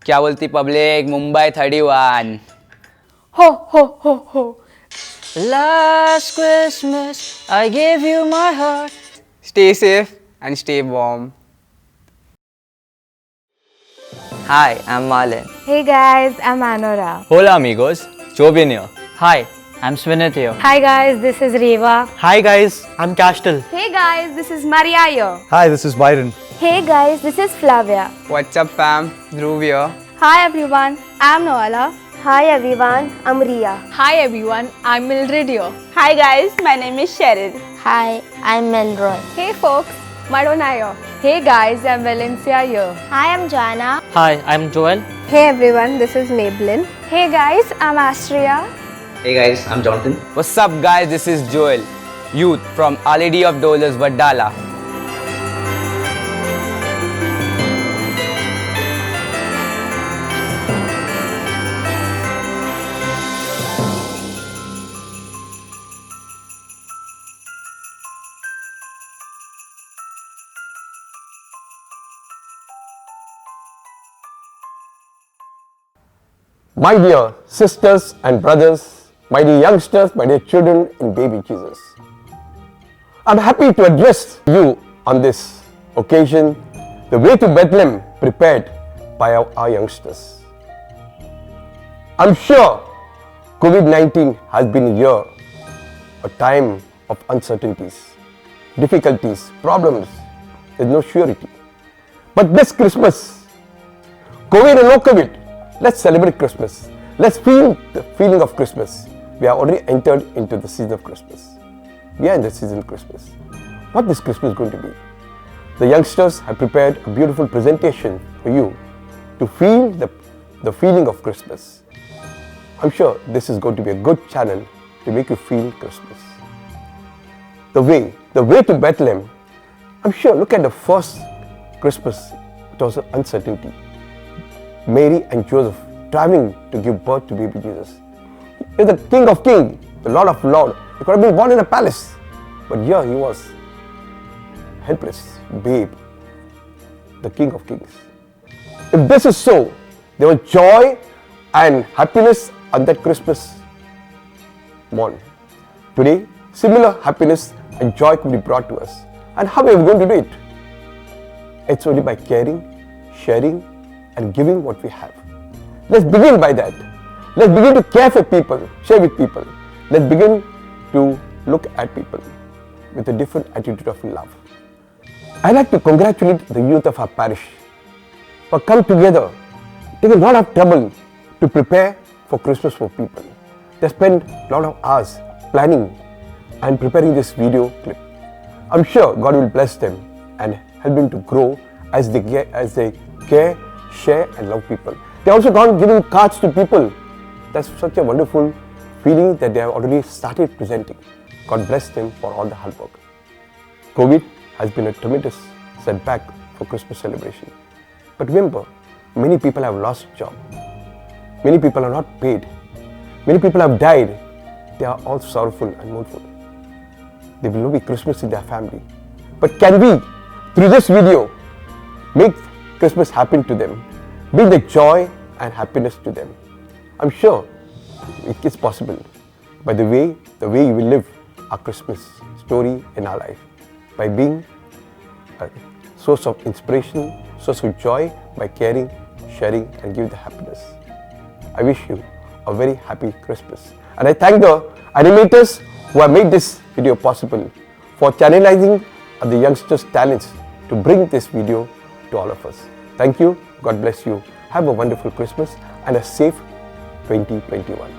क्या बोलती public? Mumbai 31. Ho, ho, ho, ho. Last Christmas, I gave you my heart. Stay safe and stay warm. Hi, I'm Malin. Hey guys, I'm Anora. Hola amigos, Jovian here. Hi, I'm Swinit here. Hi guys, this is Reva. Hi guys, I'm Cashtel. Hey guys, this is Maria here. Hi, this is Byron. Hey guys, this is Flavia. What's up fam? Dhruv here. Hi everyone, I'm Noala. Hi everyone, I'm Ria. Hi everyone, I'm Mildred here. Hi guys, my name is Cheryl. Hi, I'm Melroy. Hey folks, Madonna here. Hey guys, I'm Valencia here. Hi, I'm Joanna. Hi, I'm Joel. Hey everyone, this is Maybelline. Hey guys, I'm Astria. Hey guys, I'm Jonathan. What's up guys? This is Joel, youth from Our Lady of Dholas, Vadala. My dear sisters and brothers, my dear youngsters, my dear children in baby Jesus, I'm happy to address you on this occasion, the way to Bethlehem prepared by our youngsters. I'm sure COVID-19 has been a year, a time of uncertainties, difficulties, problems, there's no surety. But this Christmas, COVID or no COVID, let's celebrate Christmas. Let's feel the feeling of Christmas. We have already entered into the season of Christmas. We are in the season of Christmas. What this Christmas is going to be? The youngsters have prepared a beautiful presentation for you to feel the feeling of Christmas. I'm sure this is going to be a good channel to make you feel Christmas. The way to Bethlehem. I'm sure, look at the first Christmas. It was an uncertainty. Mary and Joseph traveling to give birth to baby Jesus. He's the King of Kings, the Lord of Lords. He could have been born in a palace, but here he was, helpless babe, the King of Kings. If this is so, there was joy and happiness on that Christmas morn. Today, similar happiness and joy could be brought to us. And how are we going to do it? It's only by caring, sharing, and giving what we have. Let's begin by that. Let's begin to care for people, share with people. Let's begin to look at people with a different attitude of love. I'd like to congratulate the youth of our parish for come together, taking a lot of trouble to prepare for Christmas for people. They spend a lot of hours planning and preparing this video clip. I'm sure God will bless them and help them to grow as they care, share and love people. They also gone giving cards to people. That's such a wonderful feeling that they have already started presenting. God bless them for all the hard work. COVID has been a tremendous setback for Christmas celebration. But remember, many people have lost job. Many people are not paid. Many people have died. They are all sorrowful and mournful. There will not be Christmas in their family. But can we, through this video, make Christmas happen to them, bring the joy and happiness to them? I'm sure it is possible by the way you will live our Christmas story in our life, by being a source of inspiration, source of joy, by caring, sharing and giving the happiness. I wish you a very happy Christmas. And I thank the animators who have made this video possible for channelizing the youngsters' talents to bring this video to all of us. Thank you. God bless you. Have a wonderful Christmas and a safe 2021.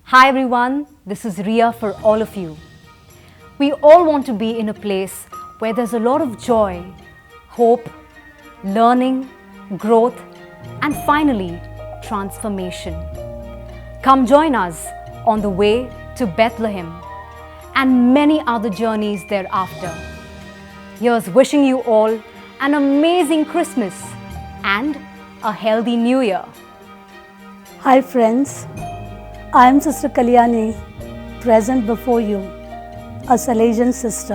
Hi everyone, this is Ria for all of you. We all want to be in a place where there's a lot of joy, hope, learning, growth, and finally, transformation. Come join us on the way to Bethlehem and many other journeys thereafter. Here's wishing you all an amazing Christmas and a healthy new year. Hi friends, I am Sister Kalyani, present before you, a Salesian sister.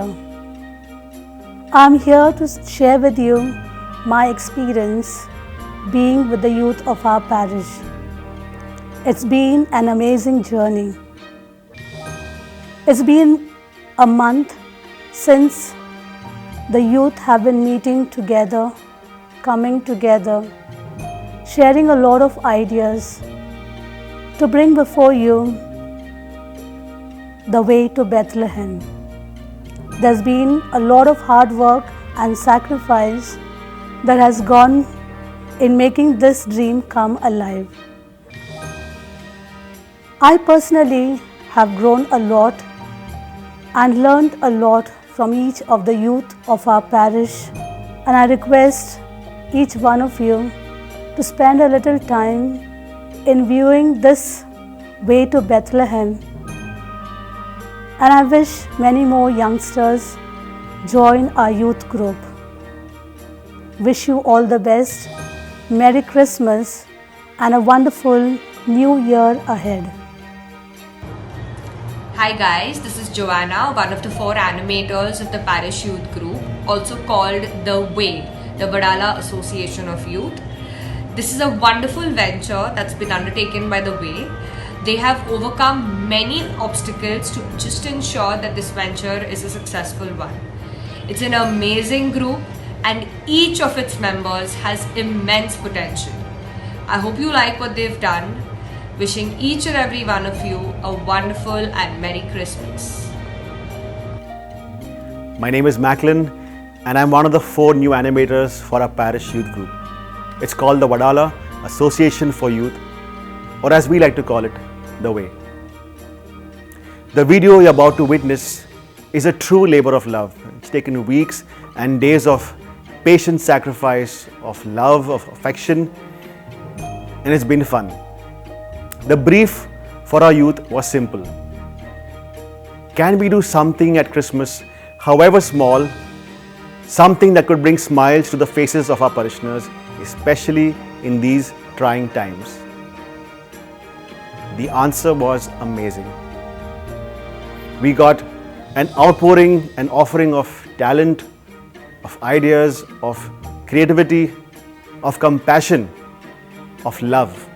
I am here to share with you my experience being with the youth of our parish. It's been an amazing journey. It's been a month since the youth have been meeting together, coming together, sharing a lot of ideas to bring before you the way to Bethlehem. There's been a lot of hard work and sacrifice that has gone in making this dream come alive. I personally have grown a lot and learned a lot from each of the youth of our parish, and I request each one of you to spend a little time in viewing this way to Bethlehem, and I wish many more youngsters join our youth group. Wish you all the best, Merry Christmas and a wonderful New Year ahead. Hi guys, this is Joanna, one of the 4 animators of the Parish Youth Group, also called The Way, the Vadala Association of Youth. This is a wonderful venture that's been undertaken by The Way. They have overcome many obstacles to just ensure that this venture is a successful one. It's an amazing group and each of its members has immense potential. I hope you like what they've done. Wishing each and every one of you a wonderful and Merry Christmas. My name is Macklin and I'm one of the 4 new animators for our parish youth group. It's called the Vadala Association for Youth, or as we like to call it, The Way. The video you're about to witness is a true labor of love. It's taken weeks and days of patient sacrifice, of love, of affection, and it's been fun. The brief for our youth was simple. Can we do something at Christmas, however small, something that could bring smiles to the faces of our parishioners, especially in these trying times? The answer was amazing. We got an outpouring, an offering of talent, of ideas, of creativity, of compassion, of love.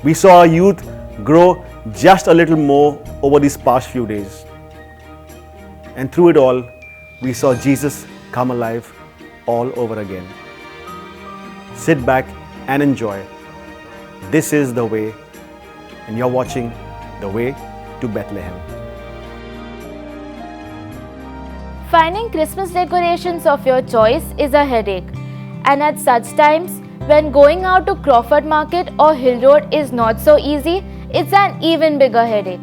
We saw our youth grow just a little more over these past few days. And through it all, we saw Jesus come alive all over again. Sit back and enjoy. This is The Way, and you're watching The Way to Bethlehem. Finding Christmas decorations of your choice is a headache, and at such times, when going out to Crawford Market or Hill Road is not so easy, it's an even bigger headache.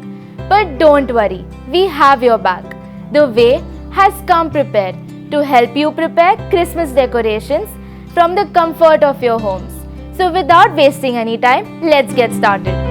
But don't worry, we have your back. The Way has come prepared to help you prepare Christmas decorations from the comfort of your homes. So without wasting any time, let's get started.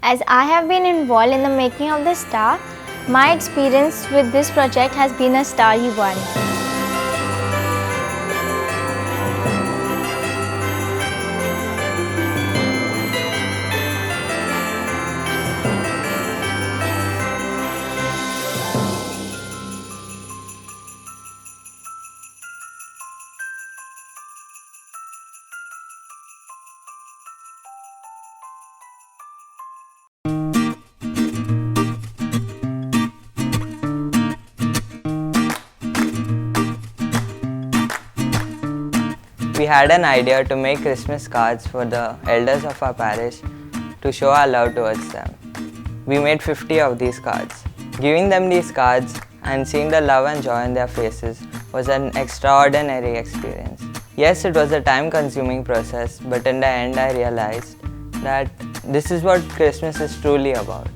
As I have been involved in the making of the star, my experience with this project has been a starry one. We had an idea to make Christmas cards for the elders of our parish to show our love towards them. We made 50 of these cards. Giving them these cards and seeing the love and joy in their faces was an extraordinary experience. Yes, it was a time-consuming process, but in the end I realized that this is what Christmas is truly about.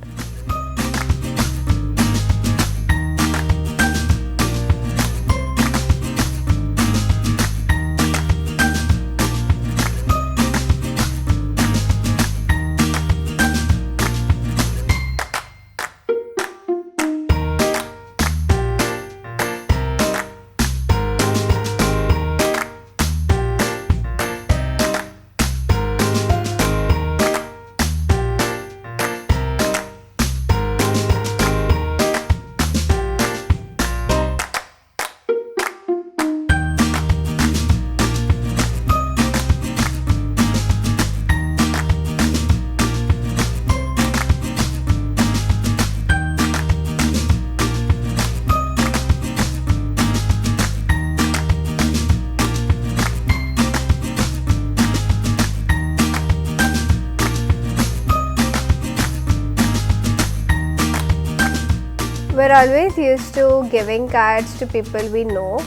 We're always used to giving cards to people we know.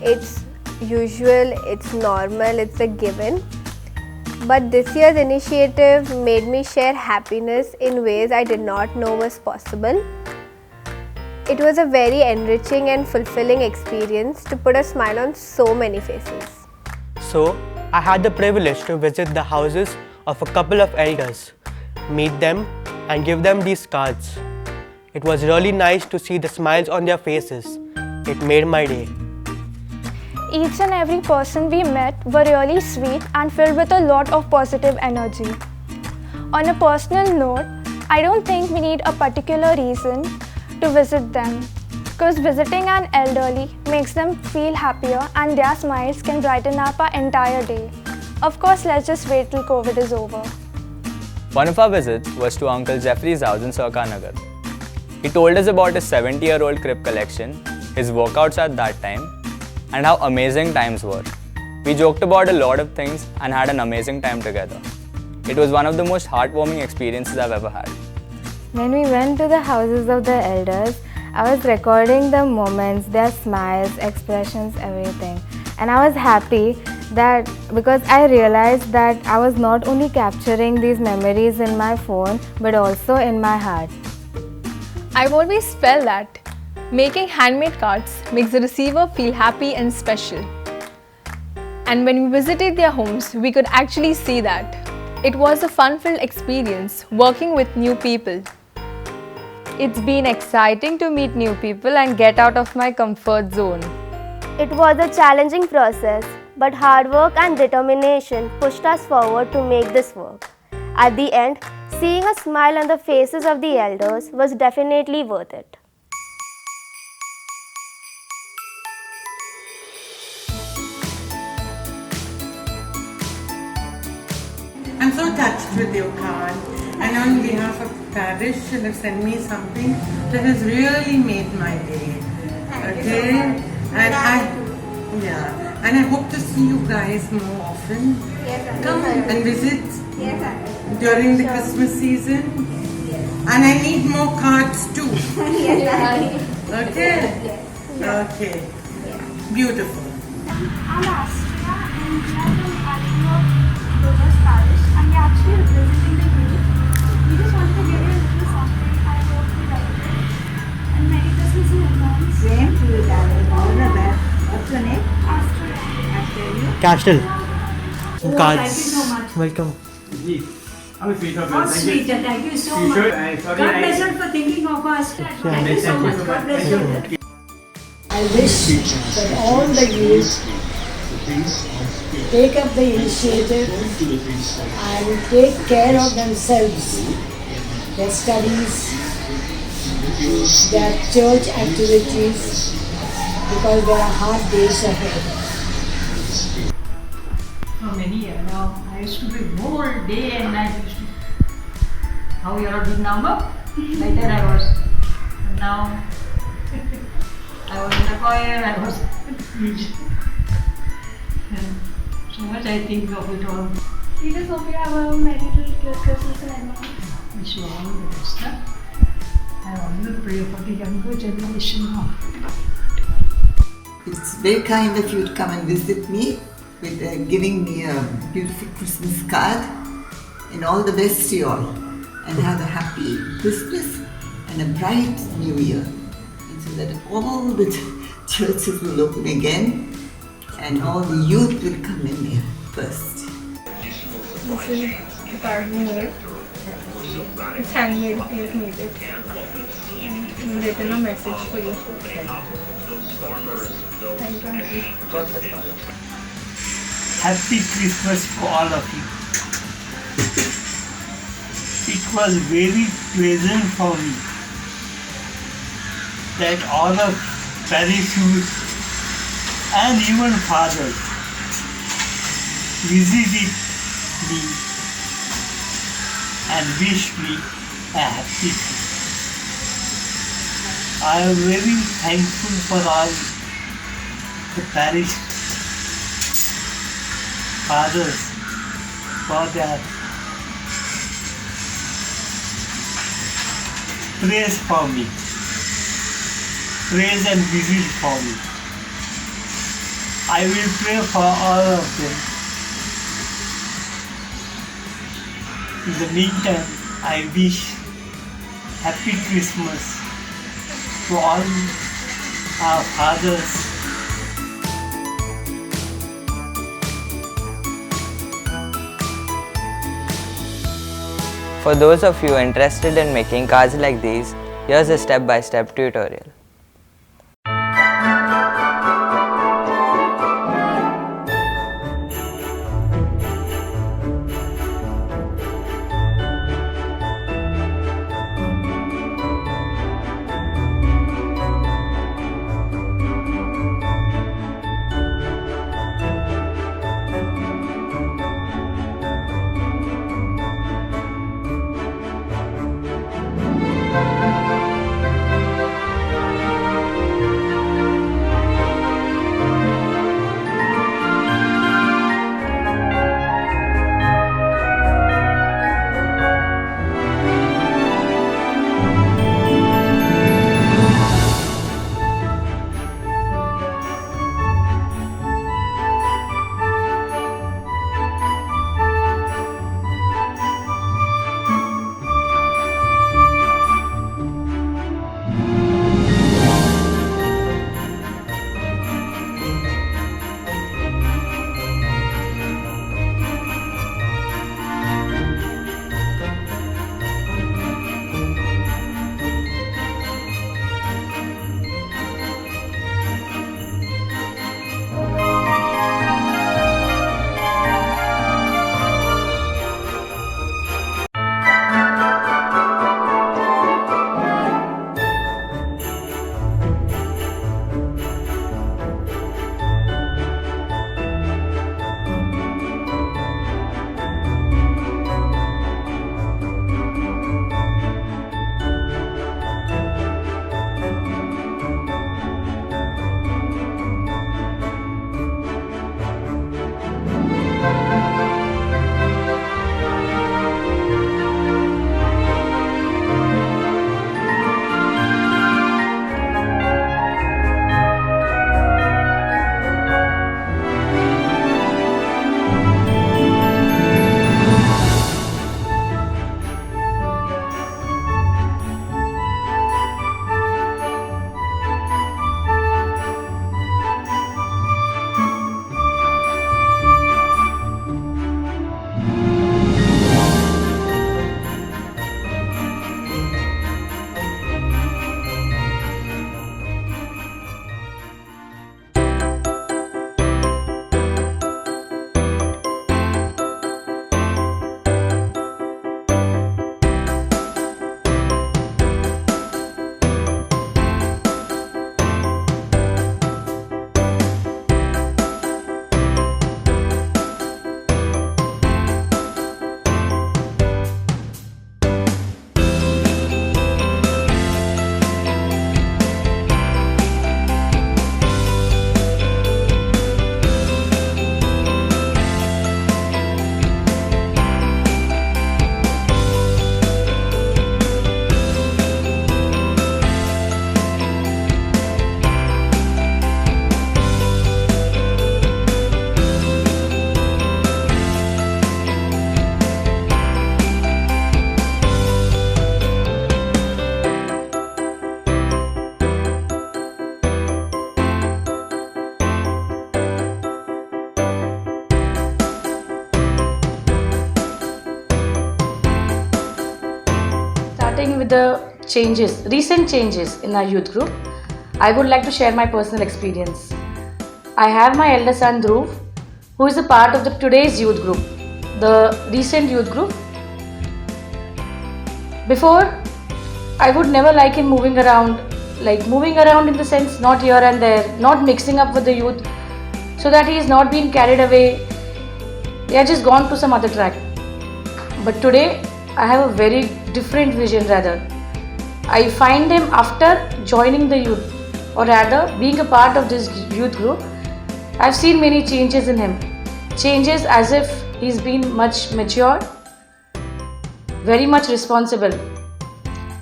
It's usual, it's normal, it's a given. But this year's initiative made me share happiness in ways I did not know was possible. It was a very enriching and fulfilling experience to put a smile on so many faces. So, I had the privilege to visit the houses of a couple of elders, meet them and give them these cards. It was really nice to see the smiles on their faces. It made my day. Each and every person we met were really sweet and filled with a lot of positive energy. On a personal note, I don't think we need a particular reason to visit them, because visiting an elderly makes them feel happier and their smiles can brighten up our entire day. Of course, let's just wait till COVID is over. One of our visits was to Uncle Jeffrey's house in Sarkanagar. He told us about his 70-year-old crib collection, his workouts at that time, and how amazing times were. We joked about a lot of things and had an amazing time together. It was one of the most heartwarming experiences I've ever had. When we went to the houses of the elders, I was recording the moments, their smiles, expressions, everything. And I was happy that because I realized that I was not only capturing these memories in my phone, but also in my heart. I've always felt that making handmade cards makes the receiver feel happy and special. And when we visited their homes, we could actually see that. It was a fun-filled experience working with new people. It's been exciting to meet new people and get out of my comfort zone. It was a challenging process, but hard work and determination pushed us forward to make this work. At the end, seeing a smile on the faces of the elders was definitely worth it. I'm so touched with your card, and on behalf of the parish, you have sent me something that has really made my day. Okay, and I hope to see you guys more often. Come and visit during the Christmas season, and I need more cards too. Okay, okay, beautiful. I'm Astria and we are from Aledi of Dolas Parish, and we're actually representing the group. We just wanted to give you a little something. I hope you like it. And Merry Christmas in advance. Same to you, darling. All the best. What's your name? Astria. Castle. Oh, Cards. thank you so much. Welcome. How sweet, thank you so much. God bless you for thinking of us. Thank you so much. God bless you. I wish that all the youth take up the initiative and take care of themselves, their studies, their church activities, because there are hard days ahead. For many years now, I used to be whole day and night. How you are doing now? Like that I was. And now I was in the choir, I was and so much I think of it all. We just hope you have a Merry Christmas in advance. Wish you all the best. Huh? I always pray for the younger generation now. It's very kind of you to come and visit me with giving me a beautiful Christmas card, and all the best to you all, and have a happy Christmas and a bright New Year, and so that all the churches will open again and all the youth will come in here first. This is the card we made. It's handmade, we have made it. And we've written a message for you. Thank you. Happy Christmas for all of you. It was very pleasant for me that all of parish youth and even fathers visited me and wished me a happy Christmas. I am very thankful for all the parish fathers for their praise for me, praise and visit for me. I will pray for all of them. In the meantime, I wish Happy Christmas to all our fathers. For those of you interested in making cards like these, here's a step-by-step tutorial. with the recent changes in our youth group, I would like to share my personal experience. I have my elder son Dhruv, who is a part of today's youth group, the recent youth group. Before, I would never like him moving around in the sense not here and there, not mixing up with the youth, so that he is not being carried away. They have just gone to some other track. But today, I have a very different vision rather. I find him after joining the youth, or rather being a part of this youth group, I've seen many changes in him. Changes as if he's been much mature, very much responsible.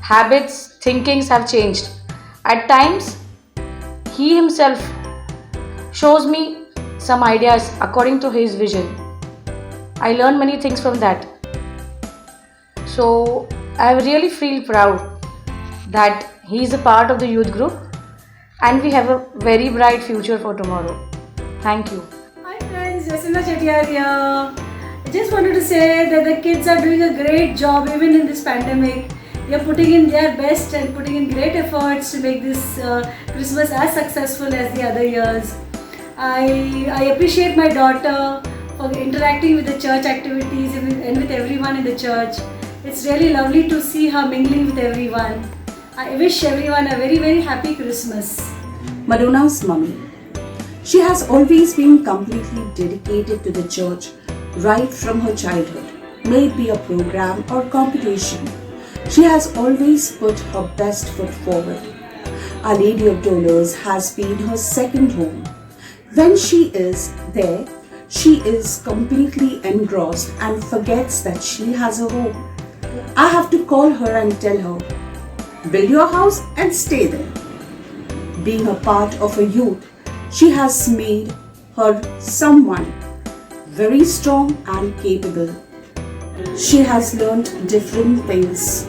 Habits, thinkings have changed. At times, he himself shows me some ideas according to his vision. I learn many things from that. So I really feel proud that he is a part of the youth group and we have a very bright future for tomorrow. Thank you. Hi friends, Jacinda Chettiar here. I just wanted to say that the kids are doing a great job even in this pandemic. They are putting in their best and putting in great efforts to make this Christmas as successful as the other years. I appreciate my daughter for interacting with the church activities and with everyone in the church. It's really lovely to see her mingling with everyone. I wish everyone a very, very happy Christmas. Madona's mummy. She has always been completely dedicated to the church right from her childhood, may it be a program or competition. She has always put her best foot forward. Our Lady of Dolors has been her second home. When she is there, she is completely engrossed and forgets that she has a home. I have to call her and tell her, build your house and stay there. Being a part of a youth, she has made her someone very strong and capable. She has learned different things,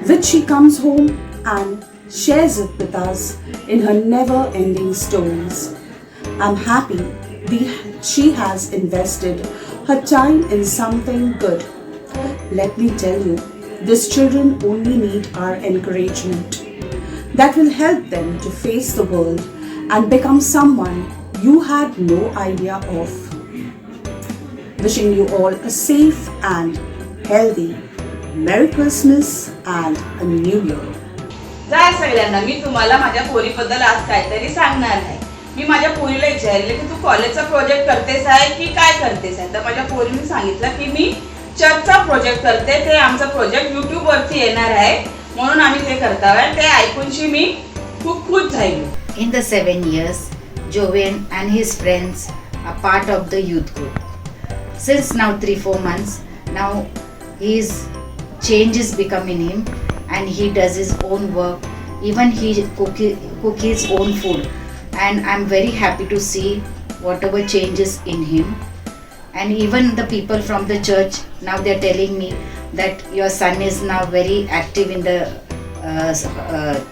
which she comes home and shares it with us in her never-ending stories. I'm happy she has invested her time in something good. Let me tell you, these children only need our encouragement. That will help them to face the world and become someone you had no idea of. Wishing you all a safe and healthy Merry Christmas and a New Year. जय सगळ्यांना. मी तुम्हाला माझ्या पोरीबद्दल आज काहीतरी सांगणार आहे. मी माझ्या पोरीला विचारले की तू कॉलेजचा प्रोजेक्ट करतेस आहे की काय करतेस आहे. तर माझ्या पोरीने सांगितलं की मी चर्चचा प्रोजेक्ट करते. ते आमचा प्रोजेक्ट YouTube वरती येणार आहे म्हणून आम्ही ते करताय. ते ऐकूनशी मी खूप खुश झाली. In the 7 years, Jovian and his friends are part of the youth group. Since now 3-4 months, now his change is becoming him and he does his own work. Even he cook his own food, and I'm very happy to see whatever changes in him. And even the people from the church, now they're telling me that your son is now very active in the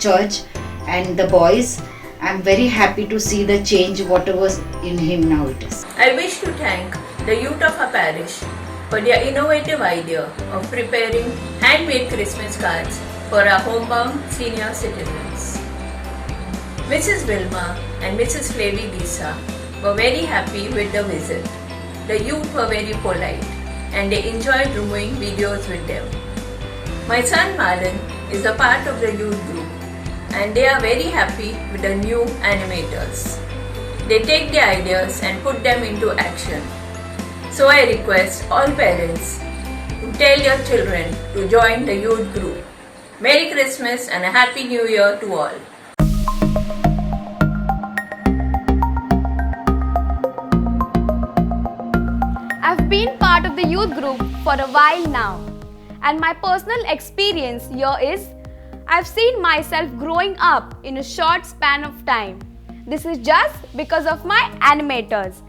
church and the boys. I'm very happy to see the change whatever in him now it is. I wish to thank the youth of our parish for their innovative idea of preparing handmade Christmas cards for our homebound senior citizens. Mrs. Vilma and Mrs. Flavie Lisa were very happy with the visit. The youth were very polite and they enjoyed reviewing videos with them. My son Marlon is a part of the youth group and they are very happy with the new animators. They take their ideas and put them into action. So I request all parents to tell your children to join the youth group. Merry Christmas and a Happy New Year to all. I've been part of the youth group for a while now, and my personal experience here is I've seen myself growing up in a short span of time. This is just because of my animators.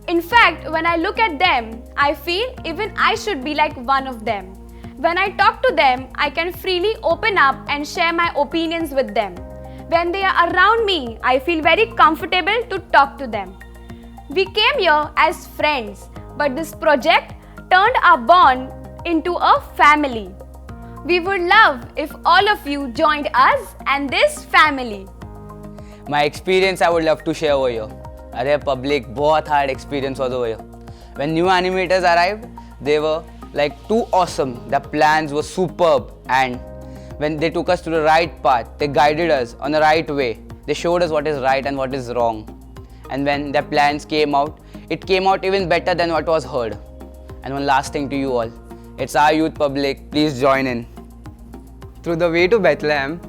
In fact, when I look at them, I feel even I should be like one of them. When I talk to them, I can freely open up and share my opinions with them. When they are around me, I feel very comfortable to talk to them. We came here as friends, but this project turned our bond into a family. We would love if all of you joined us and this family. My experience I would love to share over here. अरे public, बहुत hard experience was over here. When new animators arrived, they were like too awesome. Their plans were superb, and when they took us to the right path, they guided us on the right way. They showed us what is right and what is wrong. And when their plans came out, it came out even better than what was heard. And one last thing to you all, it's our youth public, please join in. Through the way to Bethlehem,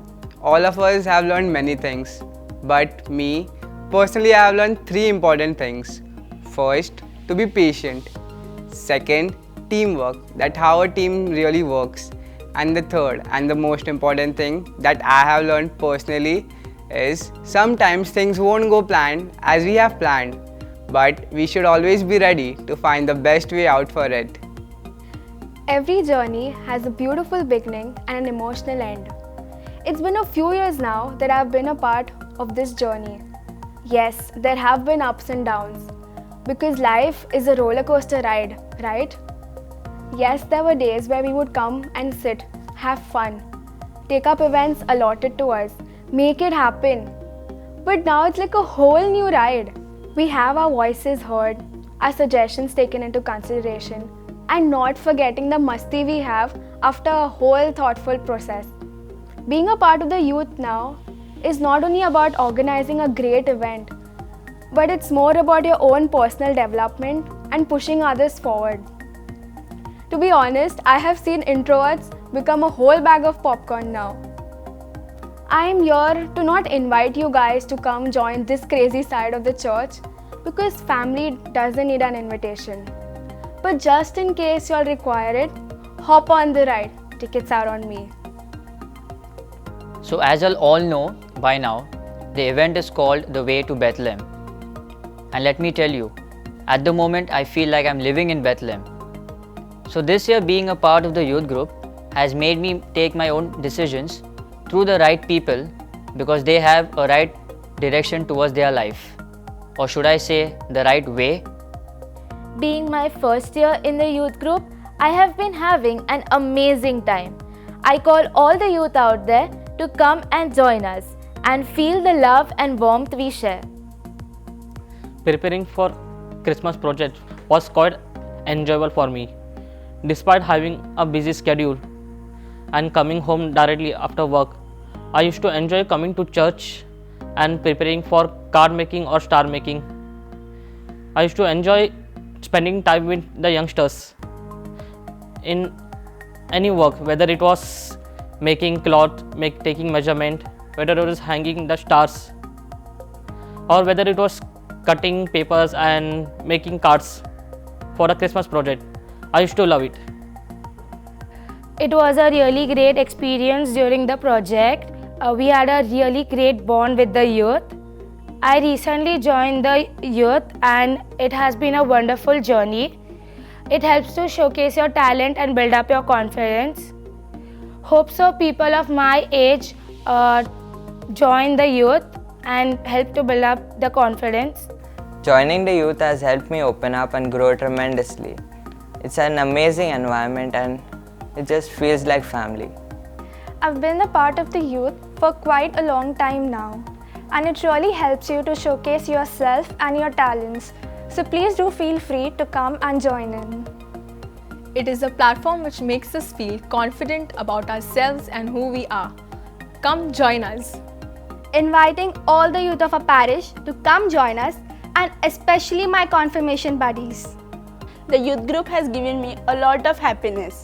all of us have learned many things. But me, personally, I have learned 3 important things. First, to be patient. Second, teamwork, that how a team really works. And the third and the most important thing that I have learned personally is sometimes things won't go planned as we have planned, but we should always be ready to find the best way out for it. Every journey has a beautiful beginning and an emotional end. It's been a few years now that I've been a part of this journey. Yes, there have been ups and downs, because life is a roller coaster ride, right? Yes, there were days where we would come and sit, have fun, take up events allotted to us, make it happen. But now it's like a whole new ride. We have our voices heard, our suggestions taken into consideration, and not forgetting the masti we have after a whole thoughtful process. Being a part of the youth now is not only about organizing a great event, but it's more about your own personal development and pushing others forward. To be honest, I have seen introverts become a whole bag of popcorn now. I am here to not invite you guys to come join this crazy side of the church, because family doesn't need an invitation. But just in case you all require it, hop on the ride. Tickets are on me. So as you all know by now, the event is called The Way to Bethlehem. And let me tell you, at the moment I feel like I'm living in Bethlehem. So this year, being a part of the youth group has made me take my own decisions through the right people, because they have a right direction towards their life. Or should I say, the right way? Being my first year in the youth group, I have been having an amazing time. I call all the youth out there to come and join us and feel the love and warmth we share. Preparing for Christmas project was quite enjoyable for me. Despite having a busy schedule and coming home directly after work, I used to enjoy coming to church and preparing for card making or star making. I used to enjoy spending time with the youngsters in any work, whether it was making cloth, taking measurement, whether it was hanging the stars, or whether it was cutting papers and making cards for a Christmas project. I used to love it. It was a really great experience during the project. We had a really great bond with the youth. I recently joined the youth and it has been a wonderful journey. It helps to showcase your talent and build up your confidence. Hope so people of my age join the youth and help to build up the confidence. Joining the youth has helped me open up and grow tremendously. It's an amazing environment and it just feels like family. I've been a part of the youth for quite a long time now, and it really helps you to showcase yourself and your talents. So please do feel free to come and join in. It is a platform which makes us feel confident about ourselves and who we are. Come join us. Inviting all the youth of our parish to come join us, and especially my confirmation buddies. The youth group has given me a lot of happiness.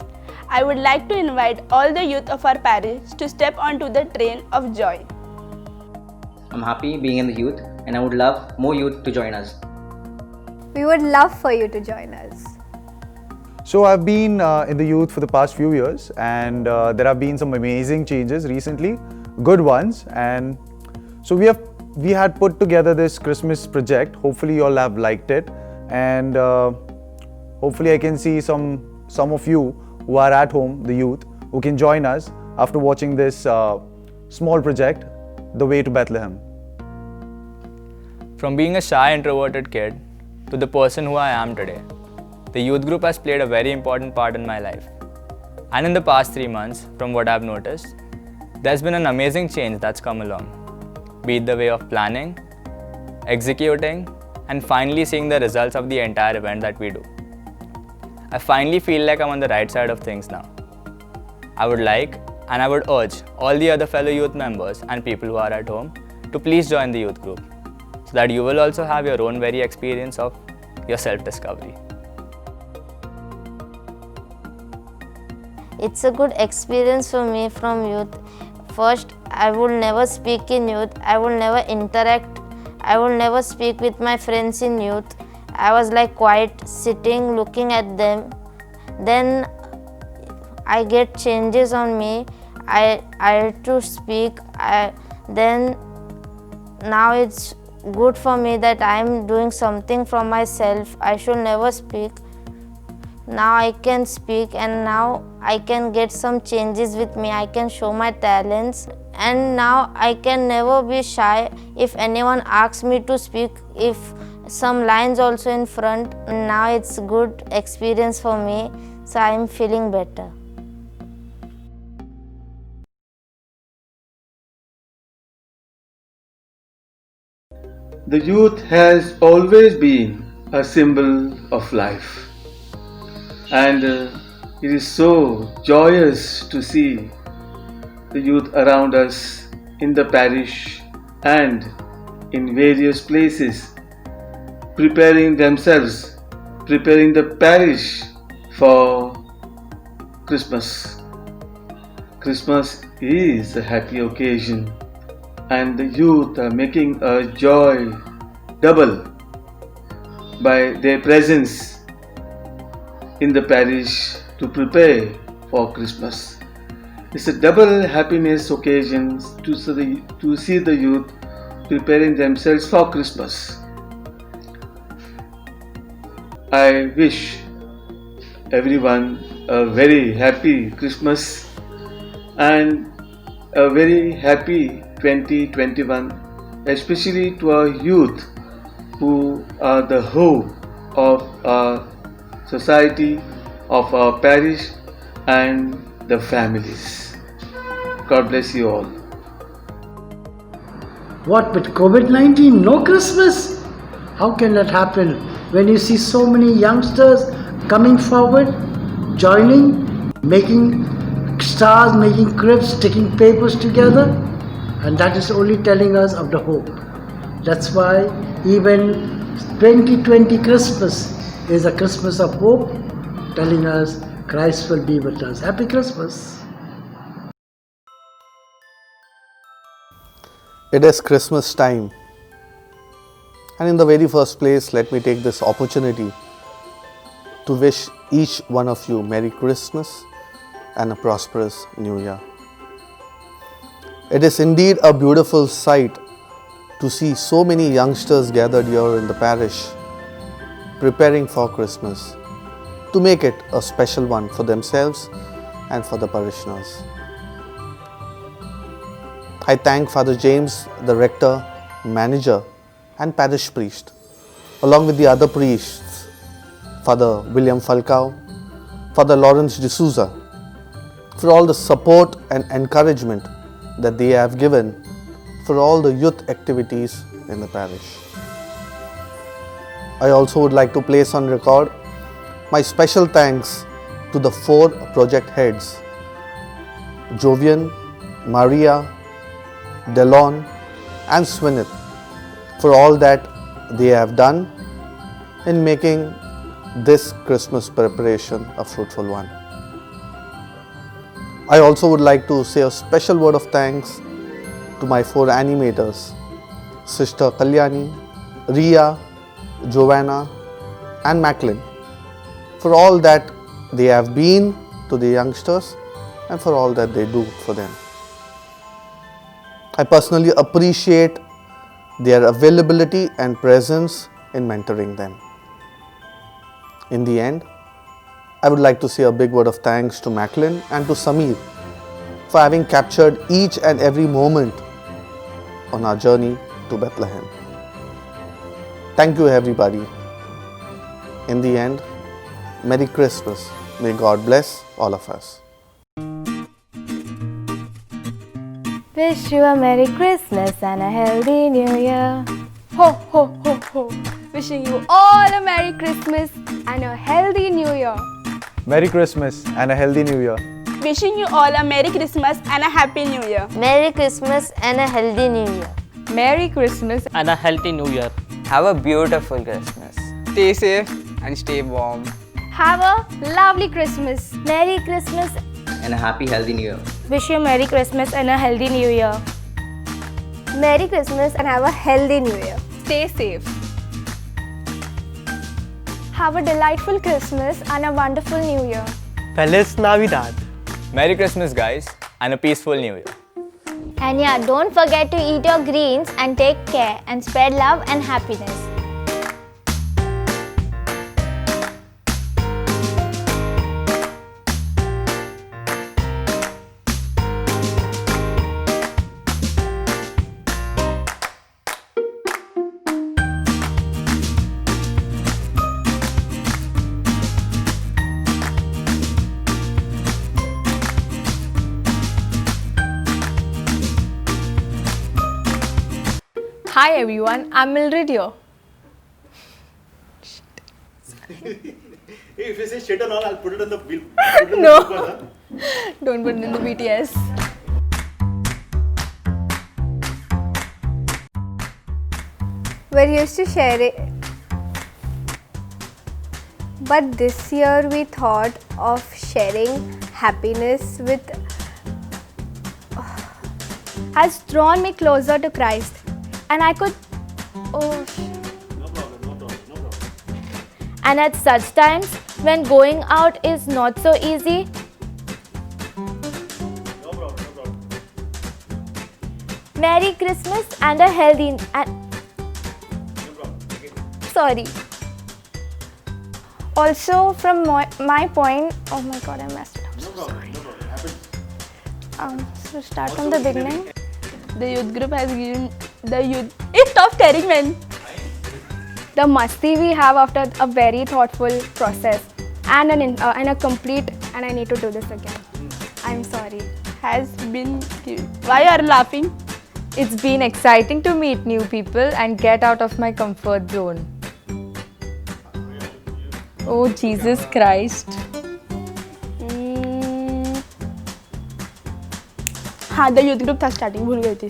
I would like to invite all the youth of our parish to step onto the train of joy. I'm happy being in the youth and I would love more youth to join us. We would love for you to join us. So I've been in the youth for the past few years, and there have been some amazing changes recently, good ones, and so we had put together this Christmas project. Hopefully you all have liked it, and hopefully I can see some of you who are at home, the youth, who can join us after watching this small project, The Way to Bethlehem. From being a shy, introverted kid to the person who I am today, the youth group has played a very important part in my life. And in the past 3 months, from what I've noticed, there's been an amazing change that's come along. Be it the way of planning, executing, and finally seeing the results of the entire event that we do. I finally feel like I'm on the right side of things now. I would like and I would urge all the other fellow youth members and people who are at home to please join the youth group so that you will also have your own very experience of your self-discovery. It's a good experience for me from youth. First, I would never speak in youth. I would never interact. I would never speak with my friends in youth. I was like quiet, sitting, looking at them. Then I get changes on me. I had to speak. Then now it's good for me that I am doing something for myself. I should never speak. Now I can speak and now I can get some changes with me. I can show my talents and now I can never be shy if anyone asks me to speak. If some lines also in front, now it's good experience for me, so I am feeling better. The youth has always been a symbol of life. And it is so joyous to see the youth around us in the parish and in various places preparing themselves, preparing the parish for Christmas. Christmas is a happy occasion and the youth are making a joy double by their presence in the parish to prepare for Christmas. It's a double happiness occasion to see the youth preparing themselves for Christmas. I wish everyone a very happy Christmas and a very happy 2021, especially to our youth who are the hope of our society, of our parish and the families. God bless you all. What, with COVID-19, no Christmas? How can that happen when you see so many youngsters coming forward, joining, making stars, making cribs, sticking papers together? And that is only telling us of the hope. That's why even 2020 Christmas is a Christmas of hope, telling us Christ will be with us. Happy Christmas. It is Christmas time, and in the very first place, let me take this opportunity to wish each one of you Merry Christmas and a prosperous New Year. It is indeed a beautiful sight to see so many youngsters gathered here in the parish preparing for Christmas to make it a special one for themselves and for the parishioners. I thank Father James, the rector, manager and parish priest, along with the other priests, Father William Falcao, Father Lawrence D'Souza, for all the support and encouragement that they have given for all the youth activities in the parish. I also would like to place on record my special thanks to the 4 project heads, Jovian, Maria, Delon and Swinith, for all that they have done in making this Christmas preparation a fruitful one. I also would like to say a special word of thanks to my 4 animators, Sister Kalyani, Ria, Joanna and Macklin, for all that they have been to the youngsters and for all that they do for them. I personally appreciate their availability and presence in mentoring them. In the end, I would like to say a big word of thanks to Macklin and to Samir for having captured each and every moment on our journey to Bethlehem. Thank you everybody. In the end, Merry Christmas. May God bless all of us. Wish you a Merry Christmas and a healthy New Year. Ho ho ho ho. Wishing you all a Merry Christmas and a healthy New Year. Merry Christmas and a healthy New Year. Wishing you all a Merry Christmas and a Happy New Year. Merry Christmas and a healthy New Year. Merry Christmas and a healthy New Year. Have a beautiful Christmas. Stay safe and stay warm. Have a lovely Christmas. Merry Christmas And a happy, healthy New Year. Wish you Merry Christmas and a healthy New Year. Merry Christmas and have a healthy New Year. Stay safe. Have a delightful Christmas and a wonderful New Year. Feliz Navidad. Merry Christmas, guys, and a peaceful New Year. And yeah, don't forget to eat your greens and take care and spread love and happiness. Hi everyone, I'm Mildred here. If you say shit and all, I'll put it on the bill. No. Don't put it in the BTS. We're used to share it. But this year we thought of sharing happiness with Has drawn me closer to Christ. And I could. And at such times, when going out is not so easy, Merry Christmas and a healthy. Sorry. Also, from my point, oh my god, I messed it up. So sorry. So start from the beginning. The youth group has given the youth. Stop staring, man. The musti we have after a very thoughtful process and a complete. And I need to do this again. I'm sorry. Has been. Why are you laughing? It's been exciting to meet new people and get out of my comfort zone. Oh Jesus Christ. हाँ, the youth group था starting भूल गई थी.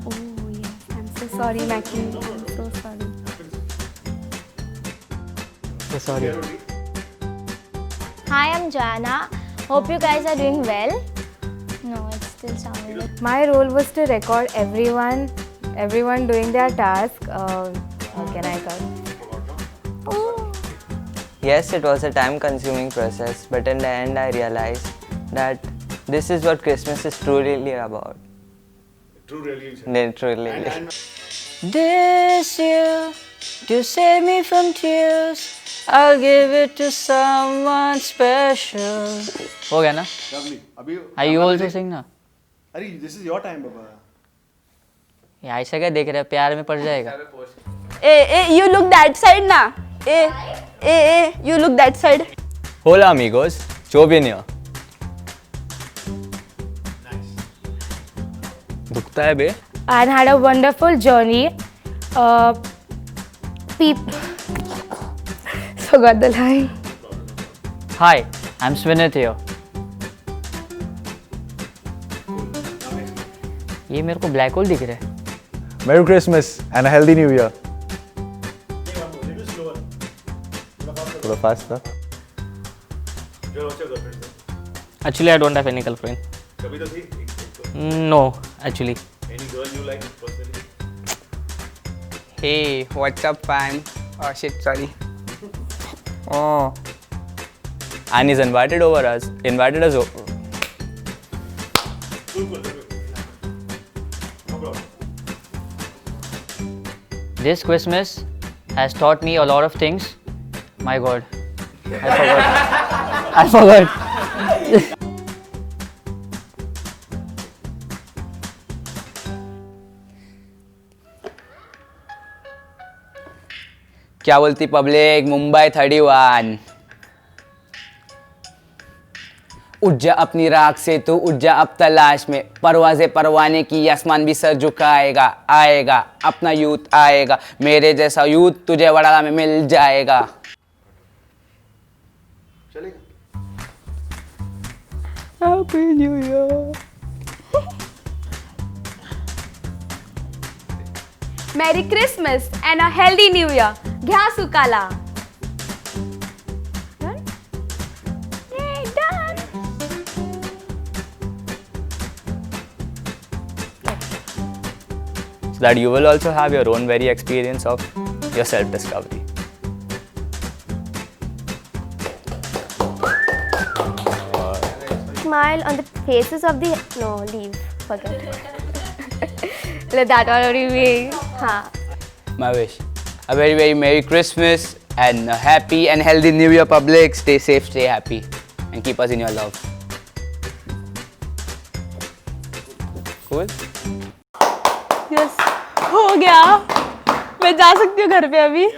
Oh yes, I'm so sorry, Mackie. I'm so sorry. So sorry. Hi, I'm Joanna. Hope you guys are doing well. No, it's still sounding like. My role was to record everyone doing their task. How can I come? Yes, it was a time-consuming process, but in the end I realized that this is what Christmas is truly about. Truly. This year, to save me from tears, I'll give it to someone special. हो गया ना? Lovely. अभी Are you also sing ना? अरे, this is your time, Baba. ये ऐसा क्या देख रहे हैं? प्यार में पड़ जाएगा. You look that side ना. You look that side. Hola amigos, Jovian here. दुखता है बे? And had a wonderful journey. Forgot the line. Hi, I'm Svinit here. ये मेरे को ब्लैक होल दिख रहा है. Merry Christmas and a healthy New Year. थोड़ा fast था. Actually, I don't have any girlfriend. कभी तो थी? No, actually. Any girl you like personally? Hey, what's up, fam? Oh shit, sorry. Oh. And he's invited us over. Cool. No problem. This Christmas has taught me a lot of things. My God, I forgot. क्या बोलती public? Mumbai 31. उठ जा अपनी राख से तू, उठ जा अब तलाश में परवाज़े परवाने की, आसमान भी सर झुकाएगा, आएगा अपना यूथ आएगा, मेरे जैसा यूथ तुझे वडाला में मिल जाएगा। Happy New Year. Merry Christmas and a healthy New Year. घ्या सुकाला. Done? Yay, done. So that you will also have your own very experience of your self-discovery. Smile on the faces of the leave. Forget. Let that already be. My wish, a very very Merry Christmas and a happy and healthy New Year, public. Stay safe, stay happy, and keep us in your love. Cool? Yes. हो गया. मैं जा सकती हूँ घर पे अभी.